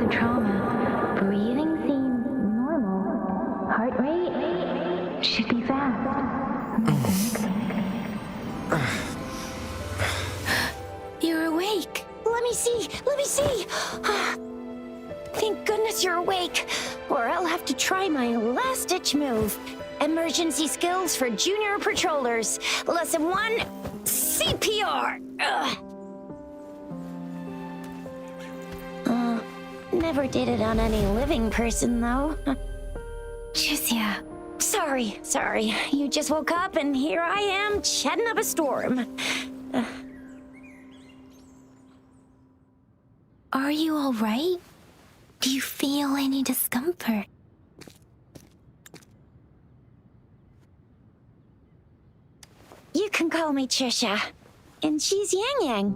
the trauma. Breathing seems normal. Heart rate should be fast. You're awake. Let me see. Let me see. Thank goodness you're awake, or I'll have to try my last-ditch move. Emergency skills for junior patrollers. Lesson 1, CPR. Never did it on any living person, though. Tricia. Sorry. You just woke up, and here I am, chatting up a storm. Are you all right? Do you feel any discomfort? You can call me Trisha, and she's Yang Yang.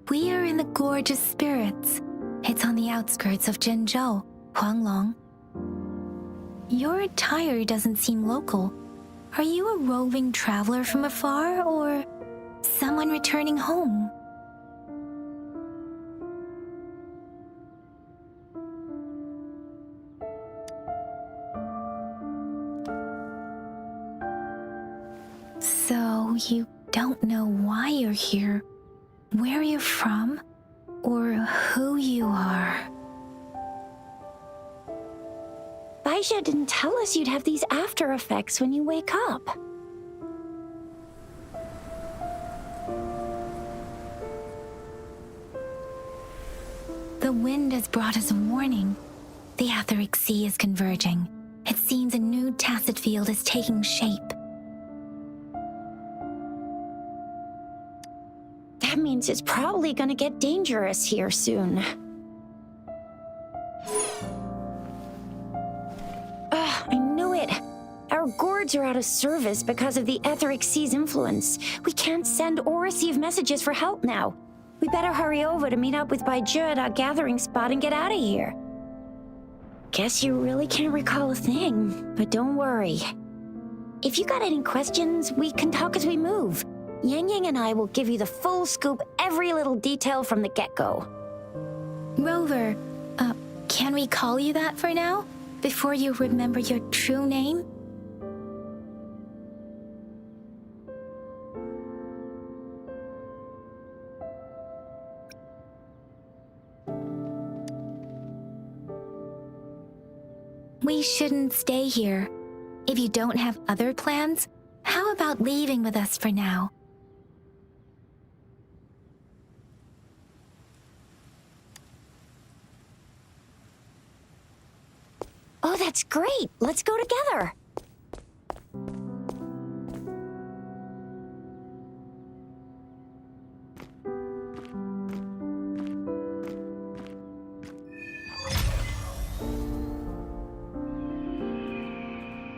We are in the Gorgeous Spirits. It's on the outskirts of Zhenzhou, Huanglong. Your attire doesn't seem local. Are you a roving traveler from afar, or someone returning home? So you don't know why you're here, where you're from, or who you are. Baisha didn't tell us you'd have these after effects when you wake up. The wind has brought us a warning. The Etheric Sea is converging. It seems a new tacit field is taking shape. That means it's probably gonna get dangerous here soon. I knew it. Our gourds are out of service because of the Etheric Sea's influence. We can't send or receive messages for help now. We better hurry over to meet up with Baiju at our gathering spot and get out of here. Guess you really can't recall a thing, but don't worry. If you got any questions, we can talk as we move. Yang Yang and I will give you the full scoop, every little detail from the get-go. Rover, can we call you that for now? Before you remember your true name? We shouldn't stay here. If you don't have other plans, how about leaving with us for now? Oh, that's great! Let's go together!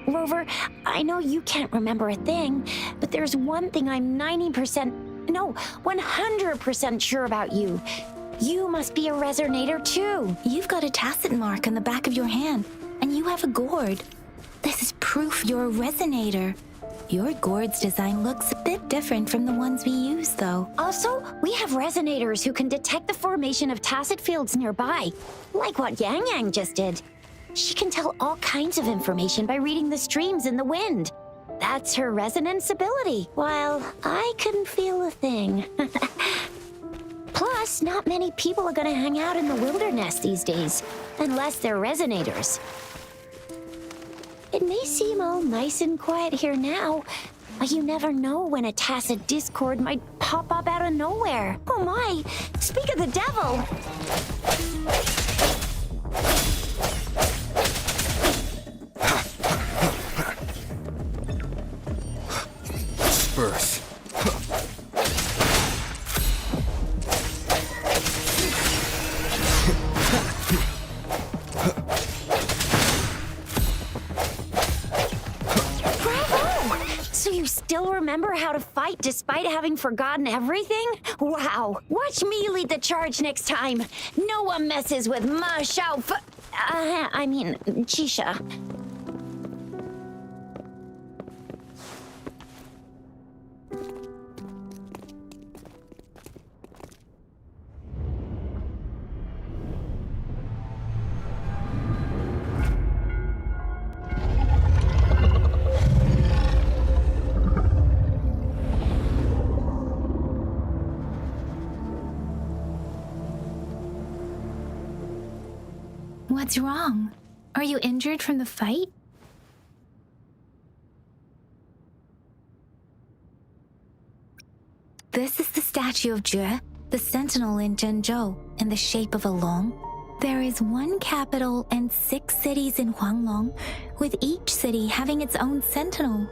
Rover, I know you can't remember a thing, but there's one thing I'm 100% sure about you. You must be a resonator too. You've got a tacit mark on the back of your hand, and you have a gourd. This is proof you're a resonator. Your gourd's design looks a bit different from the ones we use, though. Also, we have resonators who can detect the formation of tacit fields nearby, like what Yang Yang just did. She can tell all kinds of information by reading the streams in the wind. That's her resonance ability, while I couldn't feel a thing. Plus, not many people are gonna hang out in the wilderness these days, unless they're resonators. It may seem all nice and quiet here now, but you never know when a tacit discord might pop up out of nowhere. Oh my, speak of the devil! Spurs. Still remember how to fight despite having forgotten everything? Wow. Watch me lead the charge next time. No one messes with Ma Xiao Chisha. What's wrong? Are you injured from the fight? This is the statue of Jue, the sentinel in Zhenzhou, in the shape of a long. There is one capital and 6 cities in Huanglong, with each city having its own sentinel.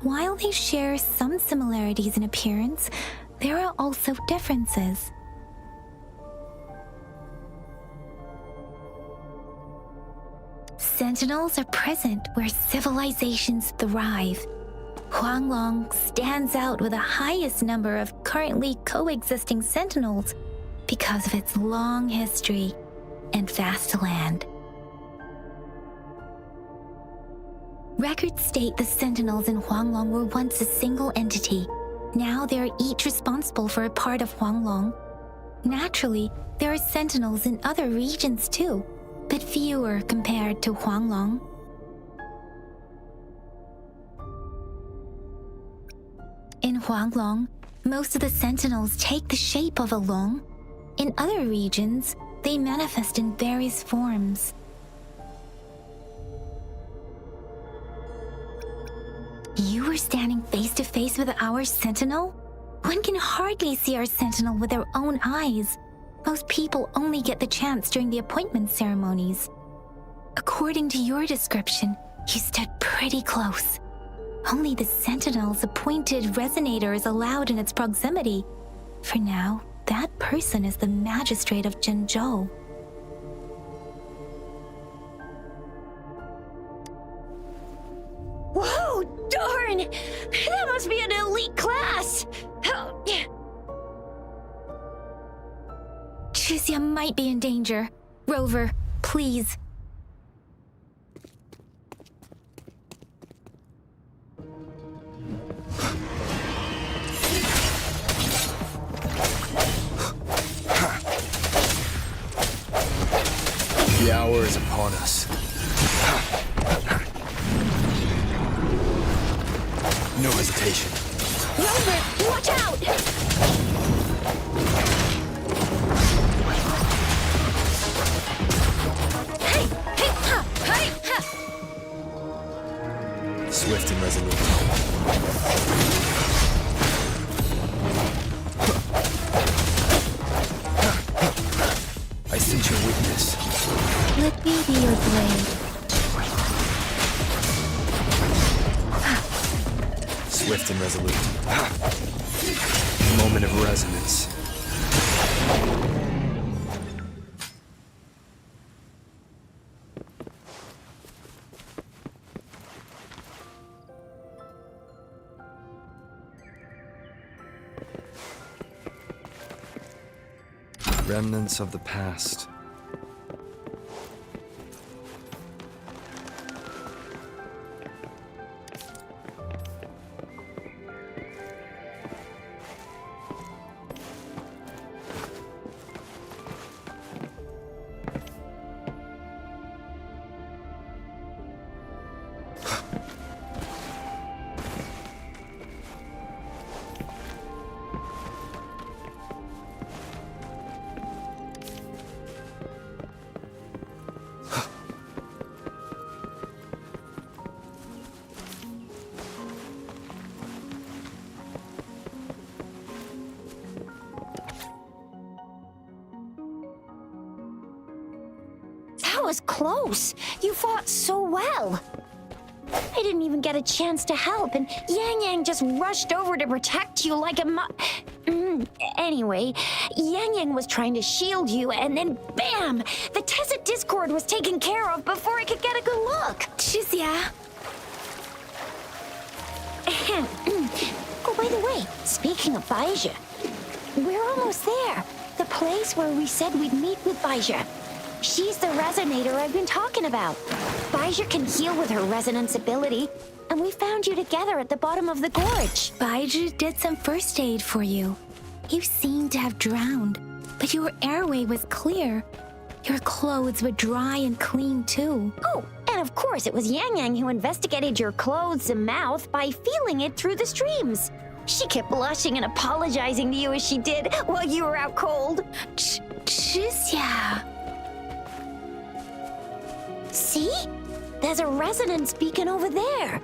While they share some similarities in appearance, there are also differences. Sentinels are present where civilizations thrive. Huanglong stands out with the highest number of currently coexisting sentinels because of its long history and vast land. Records state the sentinels in Huanglong were once a single entity. Now they are each responsible for a part of Huanglong. Naturally, there are sentinels in other regions too, but fewer compared to Huanglong. In Huanglong, most of the sentinels take the shape of a long. In other regions, they manifest in various forms. You were standing face to face with our sentinel? One can hardly see our sentinel with their own eyes. Most people only get the chance during the appointment ceremonies. According to your description, you stood pretty close. Only the sentinel's appointed resonator is allowed in its proximity. For now, that person is the magistrate of Zhenzhou. Whoa, darn! That must be an elite class! Chixia might be in danger. Rover, please. The hour is upon us. No hesitation. Rover, watch out! Hey, hey, ha, hey, ha! Swift and resolute. I sense your weakness. Let me be your blade. Swift and resolute. Moment of resonance. Remnants of the past. That was close. You fought so well. I didn't even get a chance to help, and Yang Yang just rushed over to protect you like a Anyway, Yang Yang was trying to shield you, and then bam! The Tessa Discord was taken care of before I could get a good look. Chixia. Oh, by the way, speaking of Baizhi, we're almost there. The place where we said we'd meet with Baizhi. She's the resonator I've been talking about. Baizhi can heal with her resonance ability, and we found you together at the bottom of the gorge. Baizhi did some first aid for you. You seemed to have drowned, but your airway was clear. Your clothes were dry and clean too. Oh, and of course it was Yang Yang who investigated your clothes and mouth by feeling it through the streams. She kept blushing and apologizing to you as she did while you were out cold. Chixia. See? There's a resonance beacon over there.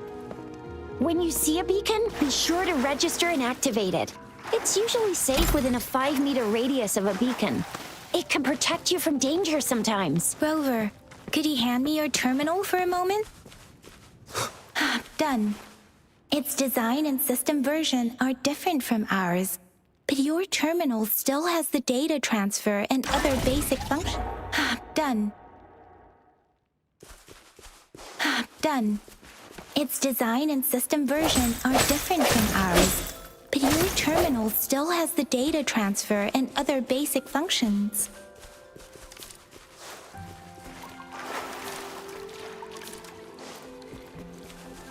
When you see a beacon, be sure to register and activate it. It's usually safe within a 5-meter radius of a beacon. It can protect you from danger sometimes. Rover, could you hand me your terminal for a moment? Done. Its design and system version are different from ours, but your terminal still has the data transfer and other basic functions. Done. Done. Its design and system version are different from ours, but your terminal still has the data transfer and other basic functions.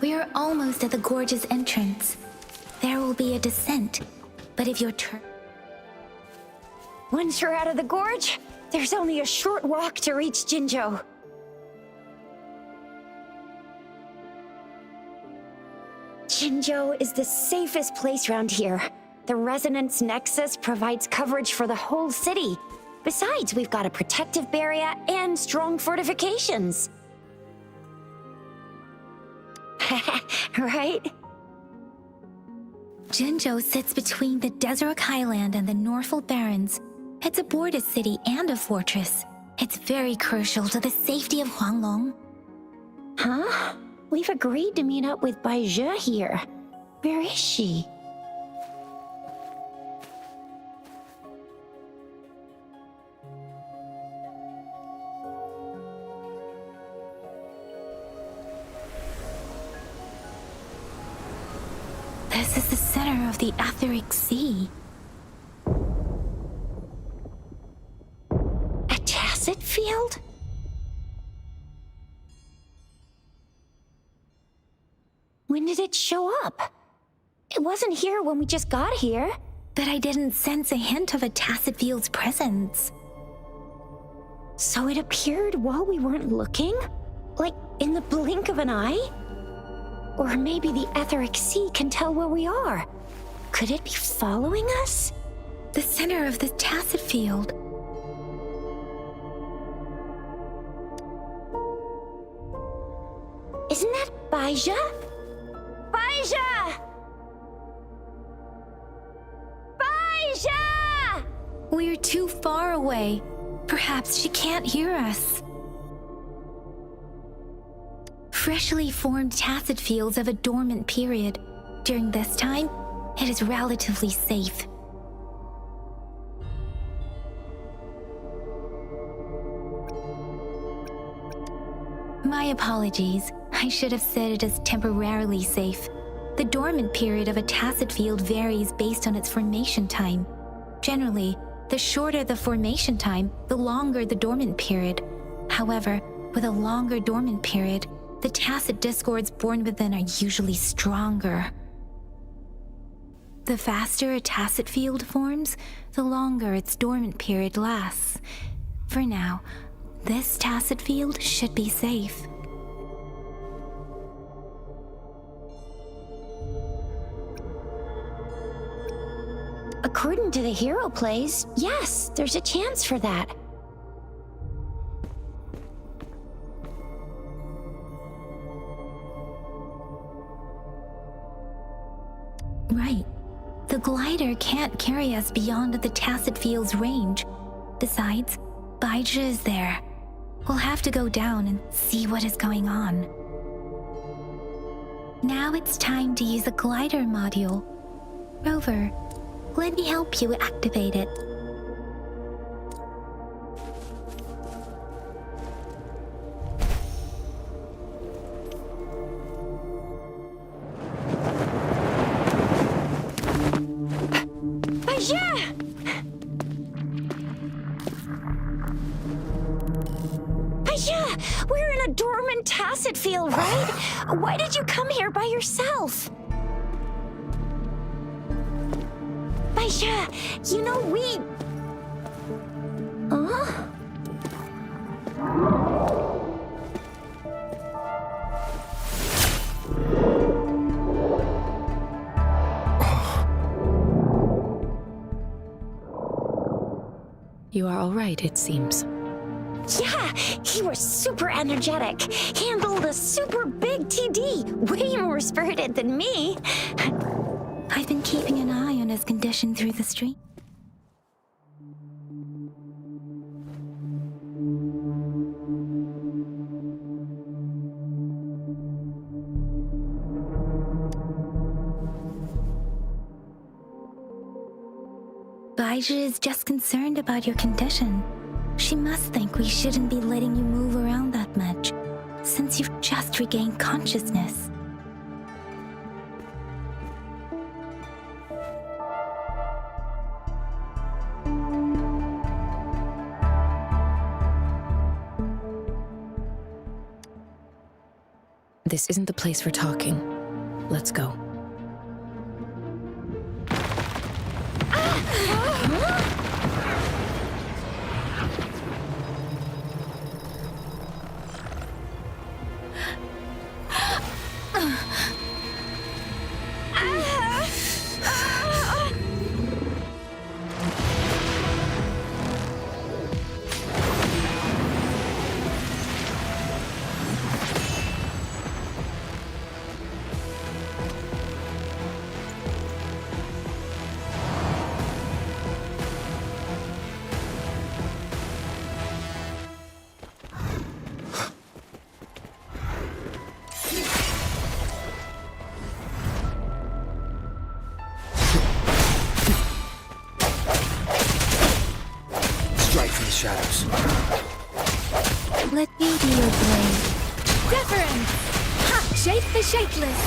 We are almost at the gorge's entrance. There will be a descent, but if your Once you're out of the gorge, there's only a short walk to reach Jinzhou. Jinzhou is the safest place around here. The Resonance Nexus provides coverage for the whole city. Besides, we've got a protective barrier and strong fortifications. Right? Jinzhou sits between the Desert Highland and the Norfolk Barrens. It's a border city and a fortress. It's very crucial to the safety of Huanglong. Huh? We've agreed to meet up with Baizhe here. Where is she? This is the center of the Etheric Sea. A tacit field? When did it show up? It wasn't here when we just got here. But I didn't sense a hint of a tacit field's presence. So it appeared while we weren't looking? Like in the blink of an eye? Or maybe the Etheric Sea can tell where we are. Could it be following us? The center of the tacit field. Isn't that Baizhe? Baizhe! Baizhe! We're too far away. Perhaps she can't hear us. Freshly formed tacit fields have a dormant period. During this time, it is relatively safe. My apologies. I should have said it is temporarily safe. The dormant period of a tacit field varies based on its formation time. Generally, the shorter the formation time, the longer the dormant period. However, with a longer dormant period, the tacit discords born within are usually stronger. The faster a tacit field forms, the longer its dormant period lasts. For now, this tacit field should be safe. According to the hero plays, yes, there's a chance for that. Right. The glider can't carry us beyond the tacit field's range. Besides, Baizhe is there. We'll have to go down and see what is going on. Now it's time to use the glider module. Rover, let me help you activate it. We're in a dormant tacit field, right? Why did you come here by yourself? Baizhe, you know we... Huh? You are all right, it seems. Yeah, he was super energetic. Handled a super big TD. Way more spirited than me. I've been keeping an eye on his condition through the stream. Baizhi is just concerned about your condition. She must think we shouldn't be letting you move around that much, since you've just regained consciousness. This isn't the place for talking. Let's go. Shadows. Let me be your blade. Utterance! Ha! Shape the shapeless!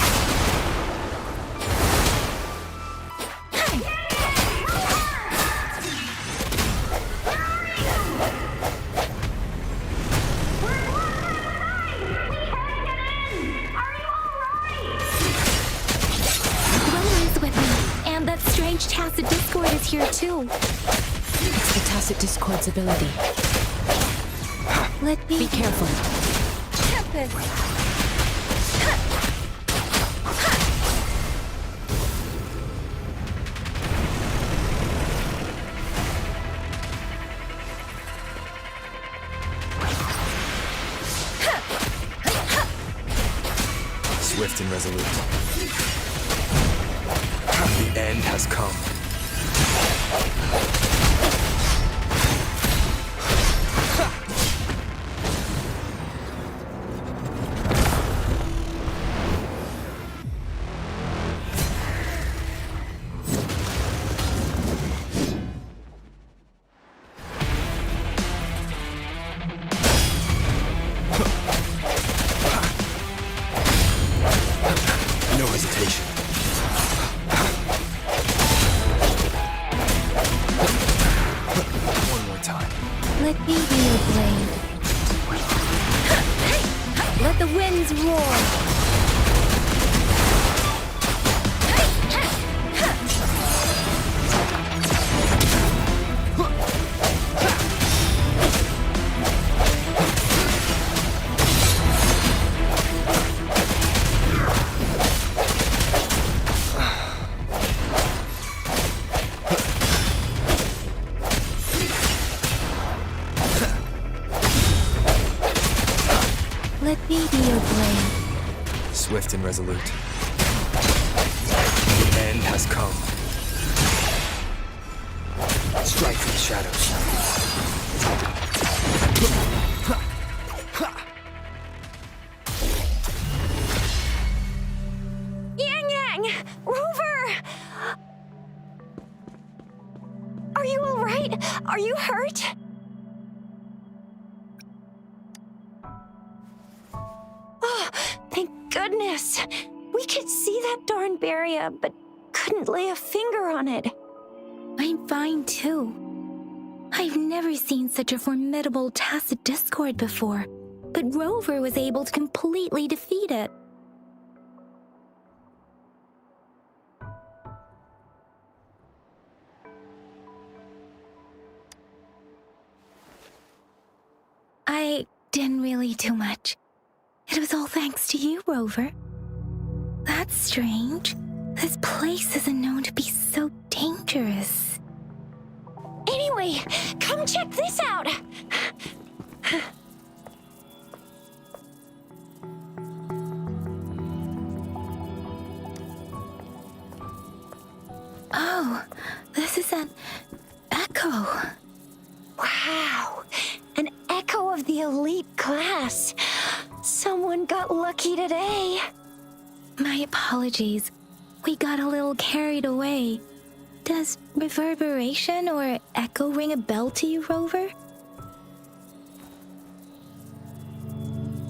Dweller is with me, and that strange tacit discord is here too. It's the tacit discord's ability. Let me be careful. Tempest! Swift and resolute. The end has come. No hesitation. One more time. Let me be your blade. Let the winds roar. Let me be your blade. Swift and resolute. The end has come. Strike from the shadows. Yang Yang! Rover! Are you all right? Are you hurt? Oh, thank goodness. We could see that darn barrier, but couldn't lay a finger on it. I'm fine too. I've never seen such a formidable tacit discord before, but Rover was able to completely defeat it. I didn't really do much. It was all thanks to you, Rover. That's strange. This place isn't known to be so dangerous. Anyway, come check this out. Oh, this is an echo. Wow, an echo of the elite class. Someone got lucky today. My apologies. We got a little carried away. Does reverberation or echo ring a bell to you, Rover?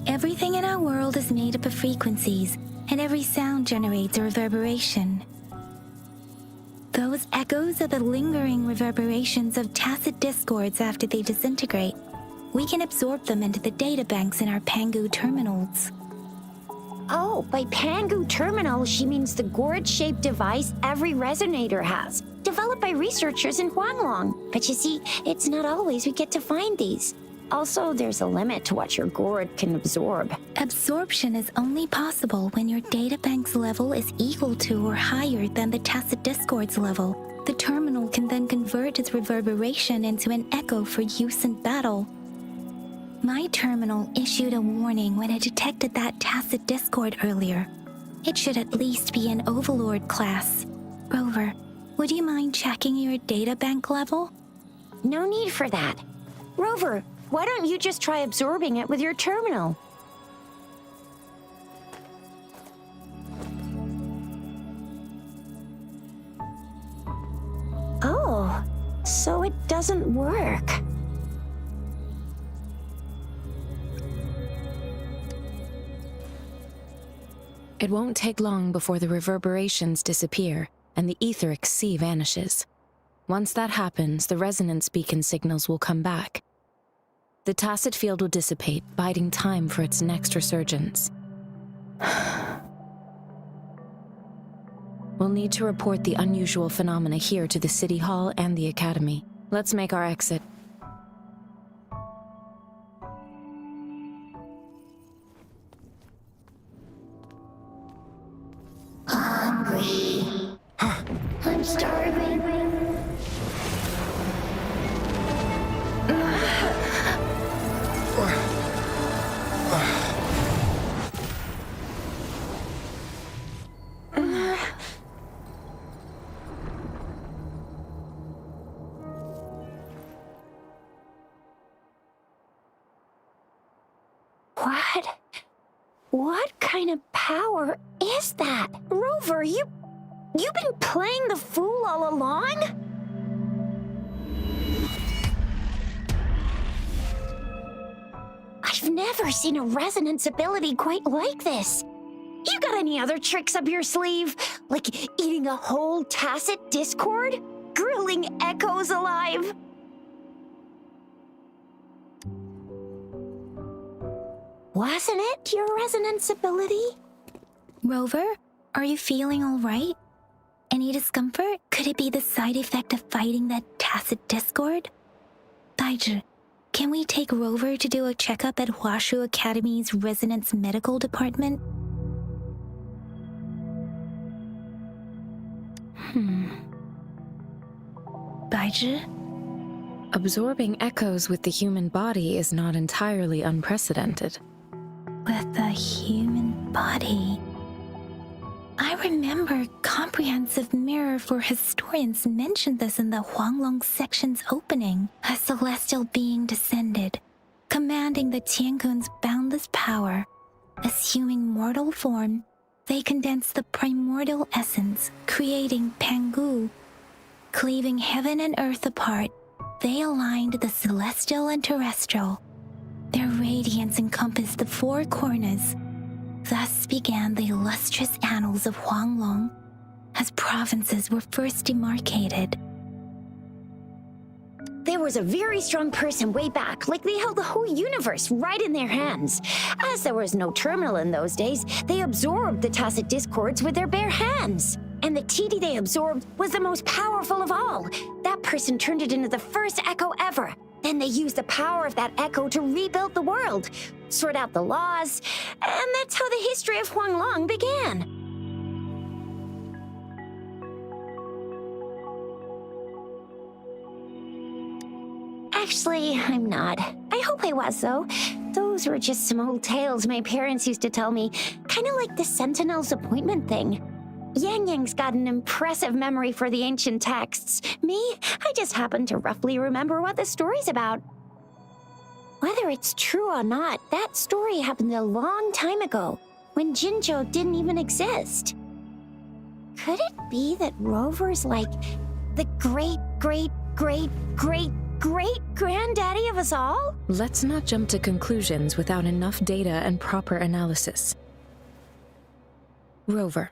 Everything in our world is made up of frequencies, and every sound generates a reverberation. Those echoes are the lingering reverberations of tacit discords after they disintegrate. We can absorb them into the databanks in our Pangu terminals. Oh, by Pangu terminal, she means the gourd-shaped device every resonator has, developed by researchers in Huanglong. But you see, it's not always we get to find these. Also, there's a limit to what your gourd can absorb. Absorption is only possible when your databank's level is equal to or higher than the tacit discord's level. The terminal can then convert its reverberation into an echo for use in battle. My terminal issued a warning when it detected that tacit discord earlier. It should at least be an Overlord class. Rover, would you mind checking your databank level? No need for that. Rover, why don't you just try absorbing it with your terminal? Oh, so it doesn't work. It won't take long before the reverberations disappear and the etheric sea vanishes. Once that happens, the resonance beacon signals will come back. The tacit field will dissipate, biding time for its next resurgence. We'll need to report the unusual phenomena here to the City Hall and the Academy. Let's make our exit. Hungry. I'm starving. What kind of power is that? Rover, you've been playing the fool all along? I've never seen a resonance ability quite like this. You got any other tricks up your sleeve? Like eating a whole tacit discord? Grilling echoes alive? Wasn't it your resonance ability? Rover, are you feeling all right? Any discomfort? Could it be the side effect of fighting that tacit discord? Baizhi, can we take Rover to do a checkup at Huashu Academy's Resonance Medical Department? Baizhi? Absorbing echoes with the human body is not entirely unprecedented. With the human body. I remember Comprehensive Mirror for Historians mentioned this in the Huanglong section's opening. A celestial being descended, commanding the Tiankun's boundless power. Assuming mortal form, they condensed the primordial essence, creating Pangu. Cleaving heaven and earth apart, they aligned the celestial and terrestrial. Their radiance encompassed the four corners. Thus began the illustrious annals of Huanglong, as provinces were first demarcated. There was a very strong person way back, like they held the whole universe right in their hands. As there was no terminal in those days, they absorbed the tacit discords with their bare hands. And the TD they absorbed was the most powerful of all. That person turned it into the first echo ever. Then they used the power of that echo to rebuild the world, sort out the laws, and that's how the history of Huanglong began. Actually, I'm not. I hope I was, though. Those were just some old tales my parents used to tell me, kind of like the Sentinel's appointment thing. Yang Yang's got an impressive memory for the ancient texts. Me, I just happen to roughly remember what the story's about. Whether it's true or not, that story happened a long time ago, when Jinzhou didn't even exist. Could it be that Rover's like the great-great-great-great-great-granddaddy of us all? Let's not jump to conclusions without enough data and proper analysis. Rover.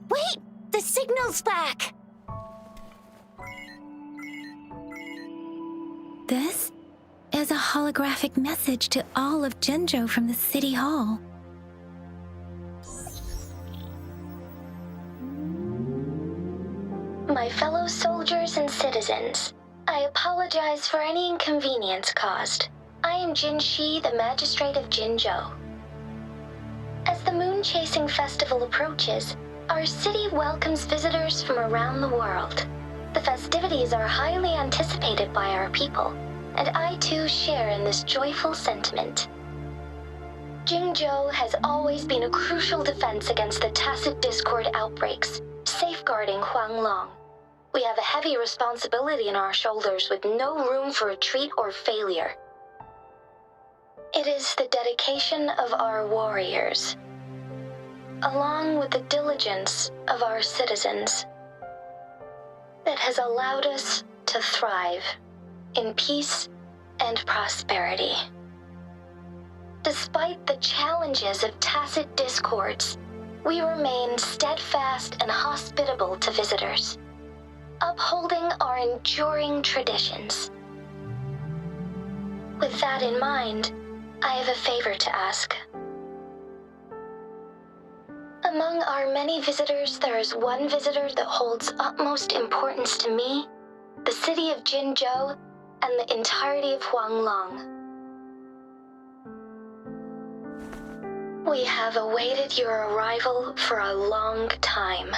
Wait! The signal's back! This is a holographic message to all of Jinzhou from the City Hall. My fellow soldiers and citizens, I apologize for any inconvenience caused. I am Jin Shi, the Magistrate of Jinzhou. As the moon-chasing festival approaches, our city welcomes visitors from around the world. The festivities are highly anticipated by our people, and I too share in this joyful sentiment. Jinzhou has always been a crucial defense against the tacit discord outbreaks, safeguarding Huanglong. We have a heavy responsibility on our shoulders with no room for retreat or failure. It is the dedication of our warriors, along with the diligence of our citizens, that has allowed us to thrive in peace and prosperity. Despite the challenges of tacit discords, we remain steadfast and hospitable to visitors, upholding our enduring traditions. With that in mind, I have a favor to ask. Among our many visitors, there is one visitor that holds utmost importance to me, the city of Jinzhou, and the entirety of Huanglong. We have awaited your arrival for a long time.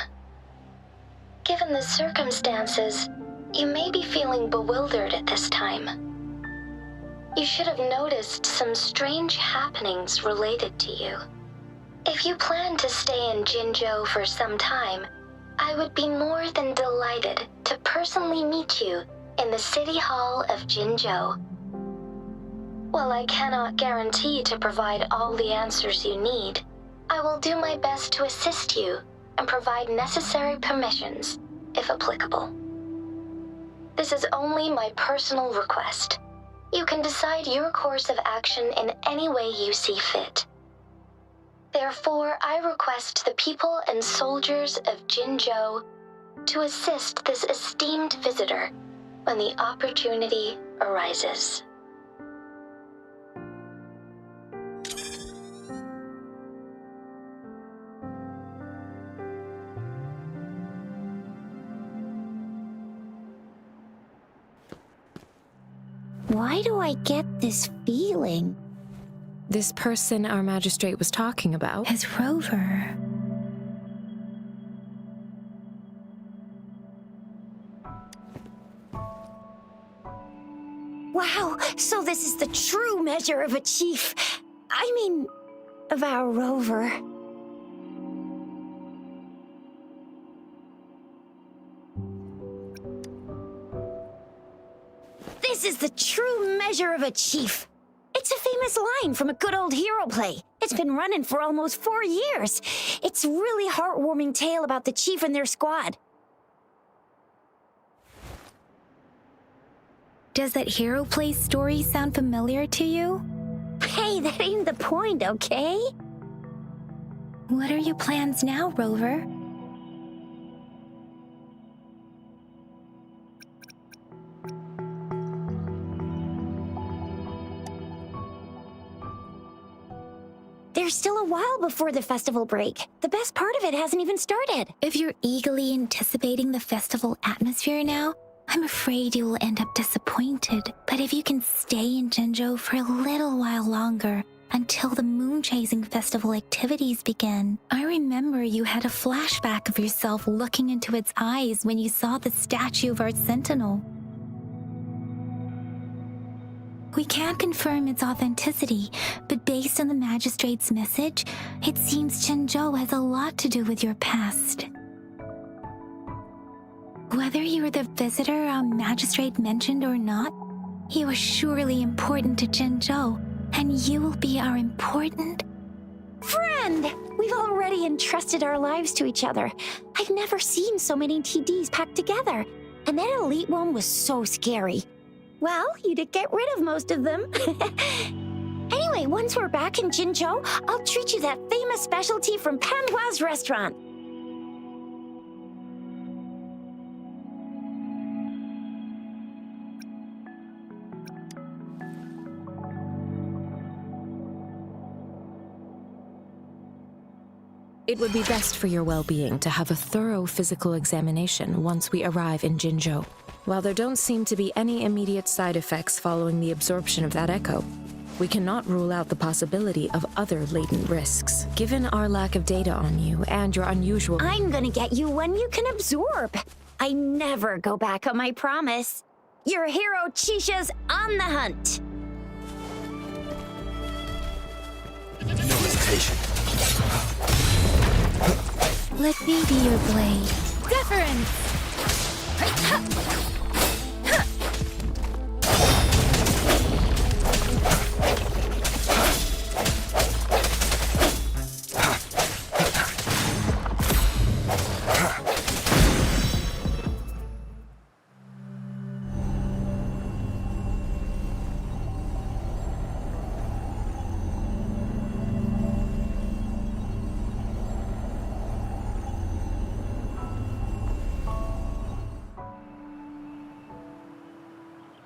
Given the circumstances, you may be feeling bewildered at this time. You should have noticed some strange happenings related to you. If you plan to stay in Jinzhou for some time, I would be more than delighted to personally meet you in the City Hall of Jinzhou. While I cannot guarantee to provide all the answers you need, I will do my best to assist you and provide necessary permissions, if applicable. This is only my personal request. You can decide your course of action in any way you see fit. Therefore, I request the people and soldiers of Jinzhou to assist this esteemed visitor when the opportunity arises. Why do I get this feeling? This person our magistrate was talking about? Is Rover. Wow, so this is the true measure of a chief. I mean, of our Rover. This is the true measure of a chief. It's a famous line from a good old hero play. It's been running for almost 4 years. It's a really heartwarming tale about the chief and their squad. Does that hero play story sound familiar to you? Hey, that ain't the point, okay? What are your plans now, Rover? There's still a while before the festival break. The best part of it hasn't even started. If you're eagerly anticipating the festival atmosphere now, I'm afraid you will end up disappointed. But if you can stay in Jinzhou for a little while longer, until the moon-chasing festival activities begin. I remember you had a flashback of yourself looking into its eyes when you saw the statue of our sentinel. We can't confirm its authenticity, but based on the magistrate's message, it seems Jinzhou has a lot to do with your past. Whether you were the visitor our magistrate mentioned or not, you are surely important to Jinzhou, and you will be our important friend! We've already entrusted our lives to each other. I've never seen so many TDs packed together, and that elite one was so scary. Well, you did get rid of most of them. Anyway, once we're back in Jinzhou, I'll treat you that famous specialty from Panhua's restaurant. It would be best for your well-being to have a thorough physical examination once we arrive in Jinzhou. While there don't seem to be any immediate side effects following the absorption of that echo, we cannot rule out the possibility of other latent risks. Given our lack of data on you and your unusual— I'm gonna get you one you can absorb. I never go back on my promise. Your hero Chisha's on the hunt. No hesitation. Let me be your blade. Utterance!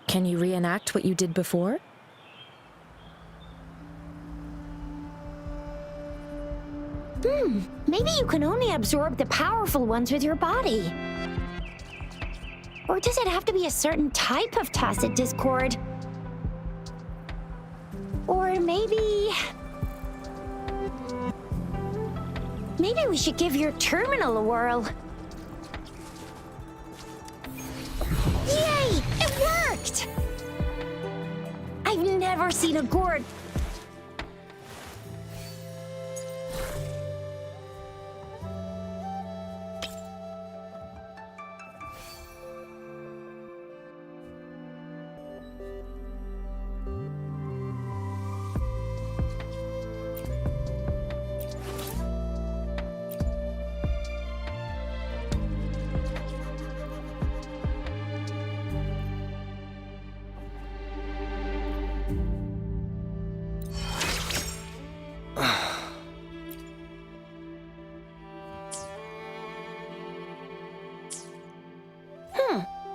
Can you reenact what you did before? Maybe you can only absorb the powerful ones with your body. Or does it have to be a certain type of tacit discord? Or maybe we should give your terminal a whirl. Yay! It worked! I've never seen a gourd.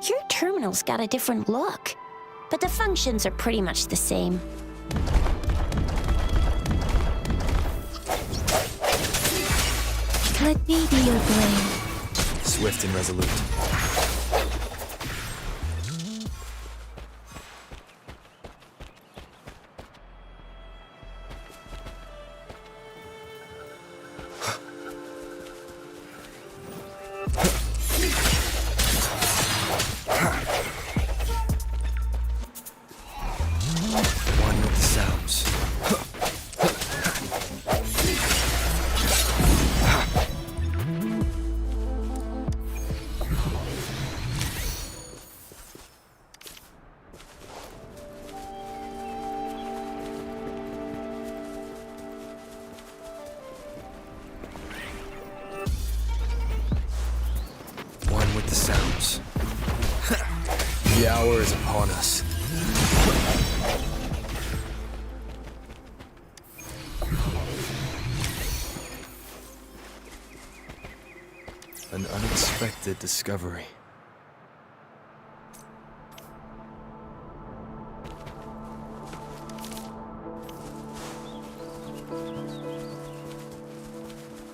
Your terminal's got a different look, but the functions are pretty much the same. Let me be your blade. Swift and resolute. One with the sounds. One with the sounds. The hour is upon us. An unexpected discovery.